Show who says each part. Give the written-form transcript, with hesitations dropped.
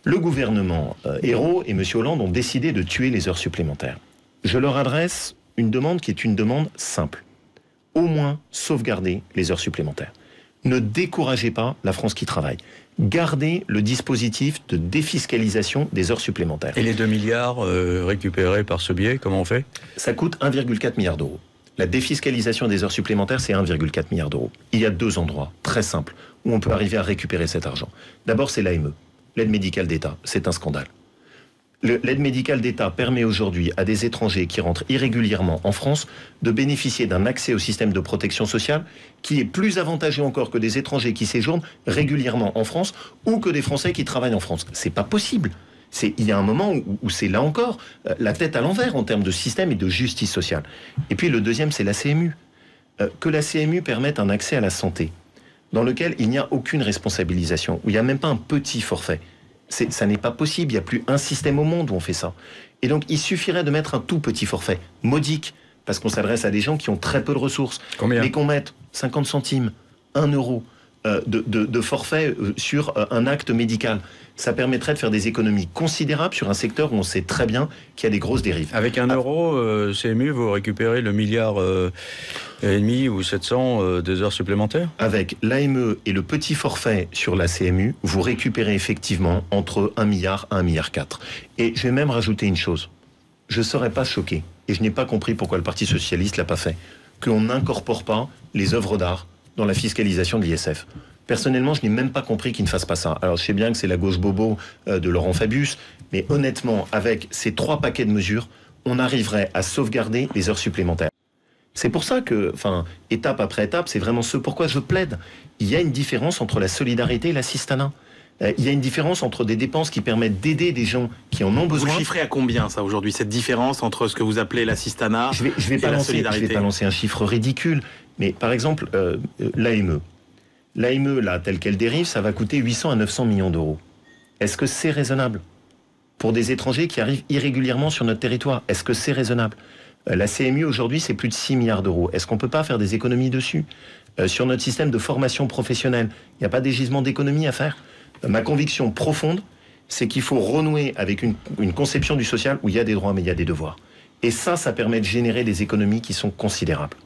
Speaker 1: Le gouvernement Ayrault et M. Hollande ont décidé de tuer les heures supplémentaires. Je leur adresse une demande qui est une demande simple. Au moins, sauvegarder les heures supplémentaires. Ne découragez pas la France qui travaille. Gardez le dispositif de défiscalisation des heures supplémentaires.
Speaker 2: Et les 2 milliards récupérés par ce biais, comment on fait ?
Speaker 1: Ça coûte 1,4 milliard d'euros. La défiscalisation des heures supplémentaires, c'est 1,4 milliard d'euros. Il y a 2 endroits très simples où on peut arriver à récupérer cet argent. D'abord, c'est l'AME, l'aide médicale d'État. C'est un scandale. L'aide médicale d'État permet aujourd'hui à des étrangers qui rentrent irrégulièrement en France de bénéficier d'un accès au système de protection sociale qui est plus avantageux encore que des étrangers qui séjournent régulièrement en France ou que des Français qui travaillent en France. C'est pas possible. Il y a un moment où c'est là encore la tête à l'envers en termes de système et de justice sociale. Et puis le deuxième, c'est la CMU. Que la CMU permette un accès à la santé dans lequel il n'y a aucune responsabilisation, où il n'y a même pas un petit forfait. Ça n'est pas possible, il n'y a plus un système au monde où on fait ça. Et donc il suffirait de mettre un tout petit forfait, modique, parce qu'on s'adresse à des gens qui ont très peu de ressources.
Speaker 2: Combien ?
Speaker 1: Mais qu'on mette 50 centimes, 1 euro de forfait sur un acte médical. Ça permettrait de faire des économies considérables sur un secteur où on sait très bien qu'il y a des grosses dérives.
Speaker 2: Avec 1 euro, CMU, vous récupérez le milliard et demi ou 700 des heures supplémentaires ?
Speaker 1: Avec l'AME et le petit forfait sur la CMU, vous récupérez effectivement entre 1 milliard et 1,4 milliard. Et je vais même rajouter une chose. Je ne serais pas choqué, et je n'ai pas compris pourquoi le Parti Socialiste ne l'a pas fait, qu'on n'incorpore pas les œuvres d'art dans la fiscalisation de l'ISF. Personnellement, je n'ai même pas compris qu'ils ne fassent pas ça. Alors, je sais bien que c'est la gauche bobo de Laurent Fabius, mais honnêtement, avec ces 3 paquets de mesures, on arriverait à sauvegarder les heures supplémentaires. C'est pour ça que, étape après étape, c'est vraiment ce pourquoi je plaide. Il y a une différence entre la solidarité et l'assistanat. Il y a une différence entre des dépenses qui permettent d'aider des gens qui en ont besoin.
Speaker 3: Vous chiffrez à combien, ça, aujourd'hui, cette différence entre ce que vous appelez l'assistanat et la solidarité ?
Speaker 1: Je vais pas lancer un chiffre ridicule, mais par exemple, l'AME. L'AME, là, telle qu'elle dérive, ça va coûter 800 à 900 millions d'euros. Est-ce que c'est raisonnable ? Pour des étrangers qui arrivent irrégulièrement sur notre territoire, est-ce que c'est raisonnable ? La CMU, aujourd'hui, c'est plus de 6 milliards d'euros. Est-ce qu'on ne peut pas faire des économies dessus ? Sur notre système de formation professionnelle, il n'y a pas des gisements d'économies à faire ? Ma conviction profonde, c'est qu'il faut renouer avec une conception du social où il y a des droits mais il y a des devoirs. Et ça permet de générer des économies qui sont considérables.